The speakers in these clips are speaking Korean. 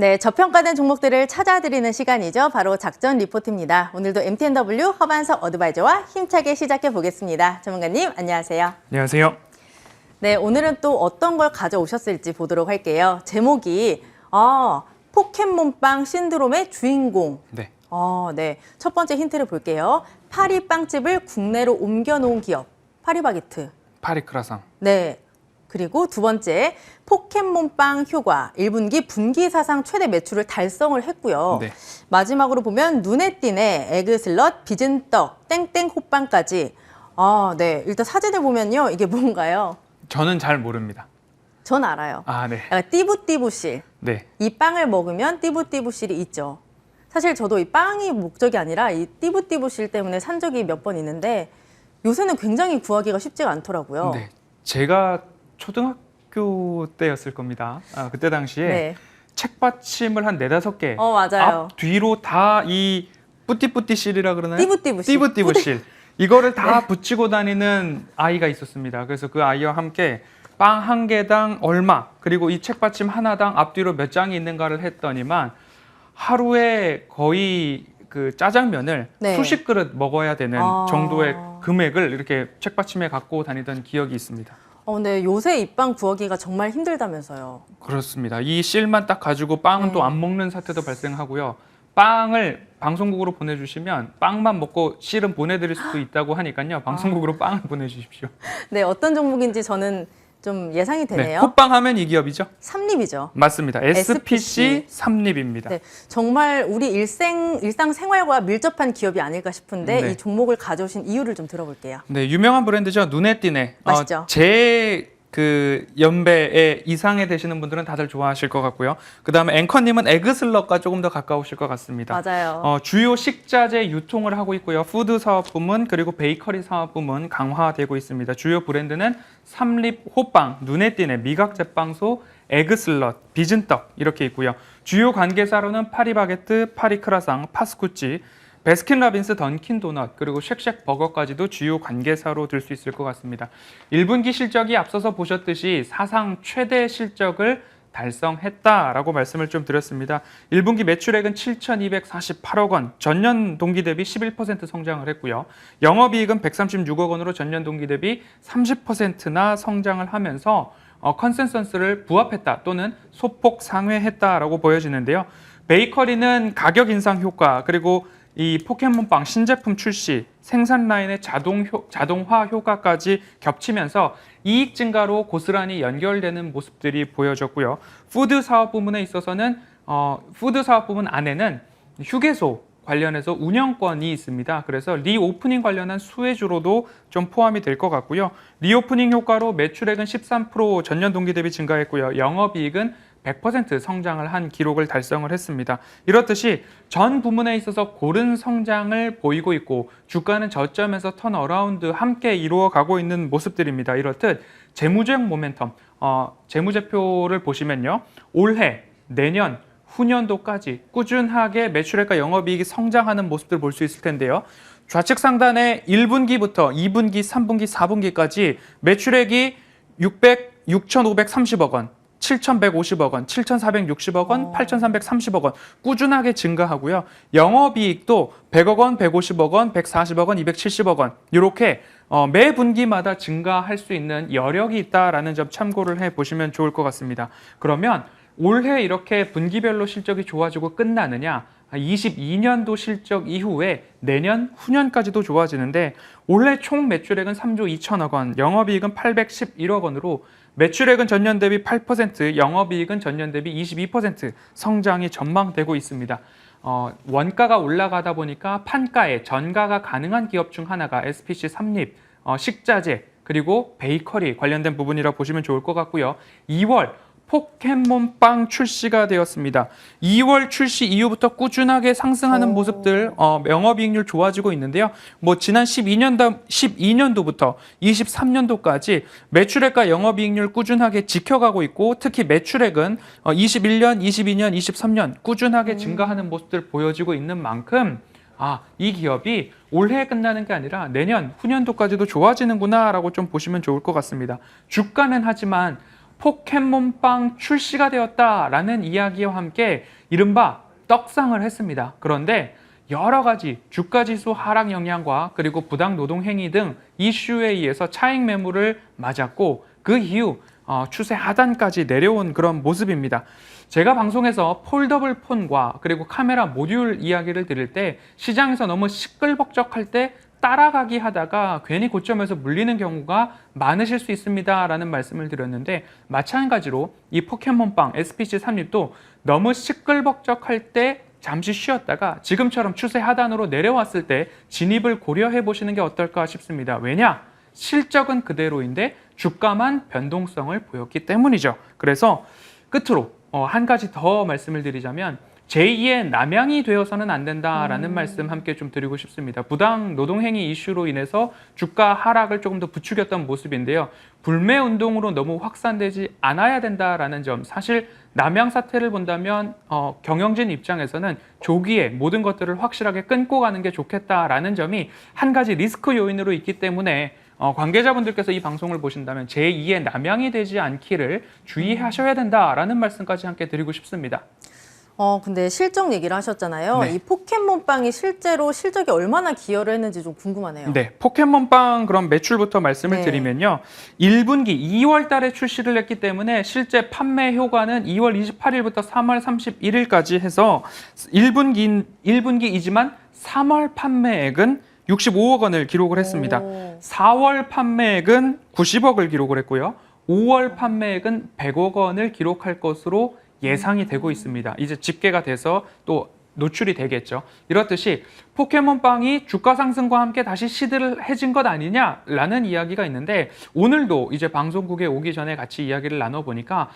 네, 저평가된 종목들을 찾아드리는 시간이죠. 바로 작전 리포트입니다. 오늘도 MTNW 허반석 어드바이저와 힘차게 시작해 보겠습니다. 전문가님, 안녕하세요. 안녕하세요. 네, 오늘은 또 어떤 걸 가져오셨을지 보도록 할게요. 제목이 포켓몬빵 신드롬의 주인공. 네. 네. 첫 번째 힌트를 볼게요. 파리빵집을 국내로 옮겨놓은 기업, 파리바게트. 파리크라상. 네. 그리고 두 번째, 포켓몬빵 효과 1분기 분기 사상 최대 매출을 달성을 했고요. 네. 마지막으로 보면 눈에 띄네 에그슬럿, 빚은떡, 땡땡 호빵까지. 네. 일단 사진을 보면요. 이게 뭔가요? 저는 잘 모릅니다. 전 알아요. 아, 네. 약간 띠부띠부실. 네. 이 빵을 먹으면 띠부띠부실이 있죠. 사실 저도 이 빵이 목적이 아니라 이 띠부띠부실 때문에 산 적이 몇 번 있는데 요새는 굉장히 구하기가 쉽지가 않더라고요. 네. 제가 초등학교 때였을 겁니다. 그때 당시에 네. 책받침을 한 4-5개 맞아요. 앞 뒤로 다 이 뿌띠뿌띠 실이라 그러나요? 띠부띠부실. 띠부띠부 실. 이거를 다 붙이고 다니는 아이가 있었습니다. 그래서 그 아이와 함께 빵 한 개당 얼마, 그리고 이 책받침 하나당 앞뒤로 몇 장이 있는가를 했더니만 하루에 거의 그 짜장면을 네. 수십 그릇 먹어야 되는 정도의 금액을 이렇게 책받침에 갖고 다니던 기억이 있습니다. 근데 요새 이 빵 구하기가 정말 힘들다면서요. 그렇습니다. 이 실만 딱 가지고 빵은 또 안 먹는 사태도 발생하고요. 빵을 방송국으로 보내주시면 빵만 먹고 실은 보내드릴 수도 있다고 하니까요. 방송국으로 빵을 보내주십시오. 네, 어떤 종목인지 저는 좀 예상이 네, 되네요. 호빵하면 이 기업이죠? 삼립이죠. 맞습니다. SPC SPC 삼립입니다. 네, 정말 우리 일상생활과 밀접한 기업이 아닐까 싶은데 네. 이 종목을 가져오신 이유를 좀 들어볼게요. 네, 유명한 브랜드죠. 눈에 띄네. 맛있죠? 제 그 연배에 이상에 되시는 분들은 다들 좋아하실 것 같고요. 그다음에 앵커님은 에그슬럿과 조금 더 가까우실 것 같습니다. 맞아요. 주요 식자재 유통을 하고 있고요. 푸드 사업 부문 그리고 베이커리 사업 부문 강화되고 있습니다. 주요 브랜드는 삼립 호빵, 눈에 띄네 미각 제빵소, 에그슬럿, 빚은떡 이렇게 있고요. 주요 관계사로는 파리바게트, 파리크라상, 파스쿠치, 베스킨라빈스, 던킨도넛, 그리고 쉑쉑 버거까지도 주요 관계사로 들 수 있을 것 같습니다. 1분기 실적이 앞서서 보셨듯이 사상 최대 실적을 달성했다라고 말씀을 좀 드렸습니다. 1분기 매출액은 7,248억 원, 전년 동기 대비 11% 성장을 했고요. 영업이익은 136억 원으로 전년 동기 대비 30%나 성장을 하면서 컨센서스를 부합했다 또는 소폭 상회했다라고 보여지는데요. 베이커리는 가격 인상 효과 그리고 이 포켓몬빵 신제품 출시, 생산 라인의 자동화 효과까지 겹치면서 이익 증가로 고스란히 연결되는 모습들이 보여졌고요. 푸드 사업 부문에 있어서는 푸드 사업 부문 안에는 휴게소 관련해서 운영권이 있습니다. 그래서 리오프닝 관련한 수혜주로도 좀 포함이 될 것 같고요. 리오프닝 효과로 매출액은 13% 전년 동기 대비 증가했고요. 영업이익은 100% 성장을 한 기록을 달성을 했습니다. 이렇듯이 전 부문에 있어서 고른 성장을 보이고 있고 주가는 저점에서 턴어라운드 함께 이루어가고 있는 모습들입니다. 이렇듯 재무적 모멘텀, 재무제표를 보시면요. 올해, 내년, 후년도까지 꾸준하게 매출액과 영업이익이 성장하는 모습들 볼 수 있을 텐데요. 좌측 상단에 1분기부터 2분기, 3분기, 4분기까지 매출액이 6,530억 원, 7,150억 원, 7,460억 원, 8,330억 원 꾸준하게 증가하고요. 영업이익도 100억 원, 150억 원, 140억 원, 270억 원 이렇게 매 분기마다 증가할 수 있는 여력이 있다라는 점 참고를 해보시면 좋을 것 같습니다. 그러면 올해 이렇게 분기별로 실적이 좋아지고 끝나느냐? 22년도 실적 이후에 내년, 후년까지도 좋아지는데 올해 총 매출액은 3조 2천억 원, 영업이익은 811억 원으로 매출액은 전년 대비 8%, 영업이익은 전년 대비 22% 성장이 전망되고 있습니다. 원가가 올라가다 보니까 판가에 전가가 가능한 기업 중 하나가 SPC 삼립, 식자재, 그리고 베이커리 관련된 부분이라 보시면 좋을 것 같고요. 2월 포켓몬빵 출시가 되었습니다. 2월 출시 이후부터 꾸준하게 상승하는 모습들, 영업이익률 좋아지고 있는데요. 지난 12년도부터 23년도까지 매출액과 영업이익률 꾸준하게 지켜가고 있고 특히 매출액은 21년, 22년, 23년 꾸준하게 증가하는 모습들 보여지고 있는 만큼 이 기업이 올해 끝나는 게 아니라 내년, 후년도까지도 좋아지는구나라고 좀 보시면 좋을 것 같습니다. 주가는 하지만 포켓몬빵 출시가 되었다라는 이야기와 함께 이른바 떡상을 했습니다. 그런데 여러 가지 주가지수 하락 영향과 그리고 부당 노동 행위 등 이슈에 의해서 차익 매물을 맞았고 그 이후 추세 하단까지 내려온 그런 모습입니다. 제가 방송에서 폴더블 폰과 그리고 카메라 모듈 이야기를 드릴 때 시장에서 너무 시끌벅적할 때 따라가기 하다가 괜히 고점에서 물리는 경우가 많으실 수 있습니다 라는 말씀을 드렸는데, 마찬가지로 이 포켓몬빵 SPC 삼립도 너무 시끌벅적할 때 잠시 쉬었다가 지금처럼 추세 하단으로 내려왔을 때 진입을 고려해 보시는 게 어떨까 싶습니다. 왜냐? 실적은 그대로인데 주가만 변동성을 보였기 때문이죠. 그래서 끝으로 한 가지 더 말씀을 드리자면 제2의 남양이 되어서는 안 된다라는 말씀 함께 좀 드리고 싶습니다. 부당 노동행위 이슈로 인해서 주가 하락을 조금 더 부추겼던 모습인데요. 불매 운동으로 너무 확산되지 않아야 된다라는 점, 사실 남양 사태를 본다면 경영진 입장에서는 조기에 모든 것들을 확실하게 끊고 가는 게 좋겠다라는 점이 한 가지 리스크 요인으로 있기 때문에 관계자분들께서 이 방송을 보신다면 제2의 남양이 되지 않기를 주의하셔야 된다라는 말씀까지 함께 드리고 싶습니다. 근데 실적 얘기를 하셨잖아요. 네. 이 포켓몬빵이 실제로 실적이 얼마나 기여를 했는지 좀 궁금하네요. 네, 포켓몬빵 그럼 매출부터 말씀을 네. 드리면요. 1분기 2월 달에 출시를 했기 때문에 실제 판매 효과는 2월 28일부터 3월 31일까지 해서 1분기이지만 3월 판매액은 65억 원을 기록을 했습니다. 4월 판매액은 90억을 기록을 했고요. 5월 판매액은 100억 원을 기록할 것으로 예상이 되고 있습니다. 이제 집계가 돼서 또 노출이 되겠죠. 이렇듯이 포켓몬빵이 주가 상승과 함께 다시 시들해진 것 아니냐라는 이야기가 있는데, 오늘도 이제 방송국에 오기 전에 같이 이야기를 나눠보니까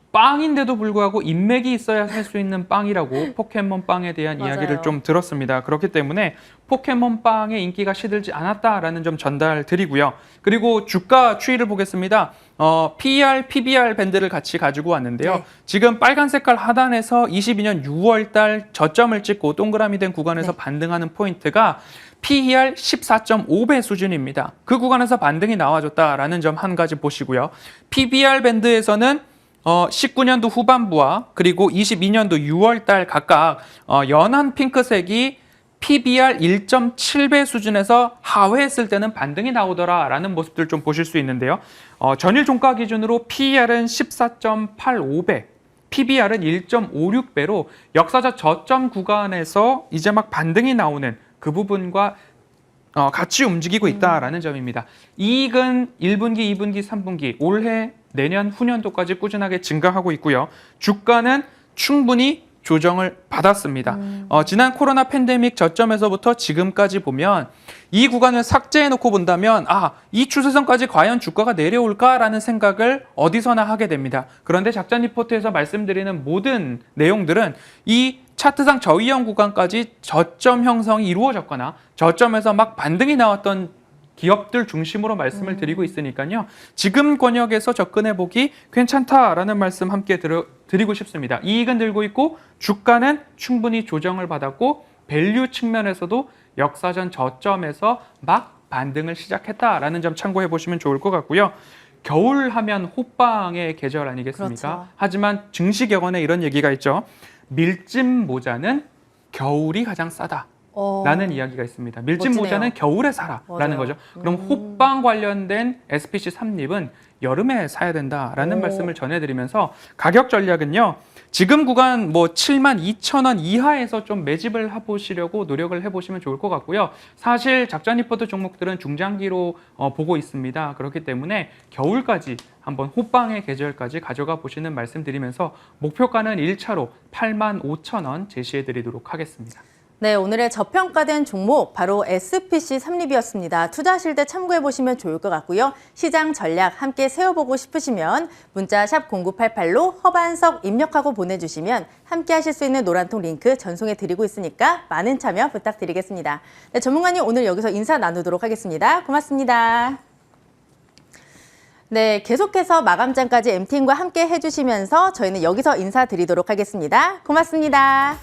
빵인데도 불구하고 인맥이 있어야 살 수 있는 빵이라고 포켓몬빵에 대한 맞아요. 이야기를 좀 들었습니다. 그렇기 때문에 포켓몬빵의 인기가 시들지 않았다라는 점 전달드리고요. 그리고 주가 추이를 보겠습니다. PER, PBR 밴드를 같이 가지고 왔는데요. 네. 지금 빨간 색깔 하단에서 22년 6월 달 저점을 찍고 동그라미 된 구간에서 네. 반등하는 반등하는 포인트가 PER 14.5배 수준입니다. 그 구간에서 반등이 나와줬다라는 점 한 가지 보시고요. PBR 밴드에서는 19년도 후반부와 그리고 22년도 6월 달 각각 연한 핑크색이 PBR 1.7배 수준에서 하회했을 때는 반등이 나오더라라는 모습들 좀 보실 수 있는데요. 전일 종가 기준으로 PER은 14.85배, PBR은 1.56배로 역사적 저점 구간에서 이제 막 반등이 나오는 그 부분과 같이 움직이고 있다라는 점입니다. 이익은 1분기, 2분기, 3분기, 올해, 내년, 후년도까지 꾸준하게 증가하고 있고요. 주가는 충분히 조정을 받았습니다. 지난 코로나 팬데믹 저점에서부터 지금까지 보면 이 구간을 삭제해놓고 본다면 이 추세선까지 과연 주가가 내려올까라는 생각을 어디서나 하게 됩니다. 그런데 작전 리포트에서 말씀드리는 모든 내용들은 이 차트상 저위험 구간까지 저점 형성이 이루어졌거나 저점에서 막 반등이 나왔던 기업들 중심으로 말씀을 드리고 있으니까요. 지금 권역에서 접근해보기 괜찮다라는 말씀 함께 드리고 싶습니다. 이익은 들고 있고 주가는 충분히 조정을 받았고 밸류 측면에서도 역사전 저점에서 막 반등을 시작했다라는 점 참고해 보시면 좋을 것 같고요. 겨울 하면 호빵의 계절 아니겠습니까? 그렇죠. 하지만 증시격언에 이런 얘기가 있죠. 밀짚 모자는 겨울이 가장 싸다. 라는 이야기가 있습니다. 밀짚 멋지네요. 모자는 겨울에 사라라는 맞아요. 거죠. 그럼 호빵 관련된 SPC 삼립은 여름에 사야 된다라는 말씀을 전해드리면서 가격 전략은요. 지금 구간 72,000원 이하에서 좀 매집을 해보시려고 노력을 해보시면 좋을 것 같고요. 사실 작전 리포트 종목들은 중장기로 보고 있습니다. 그렇기 때문에 겨울까지 한번 호빵의 계절까지 가져가 보시는 말씀 드리면서 목표가는 1차로 85,000원 제시해드리도록 하겠습니다. 네, 오늘의 저평가된 종목 바로 SPC 삼립이었습니다. 투자하실 때 참고해 보시면 좋을 것 같고요. 시장 전략 함께 세워보고 싶으시면 문자 샵 0988로 허반석 입력하고 보내주시면 함께 하실 수 있는 노란통 링크 전송해 드리고 있으니까 많은 참여 부탁드리겠습니다. 네, 전문가님 오늘 여기서 인사 나누도록 하겠습니다. 고맙습니다. 네, 계속해서 마감장까지 MTN과 함께 해주시면서 저희는 여기서 인사드리도록 하겠습니다. 고맙습니다.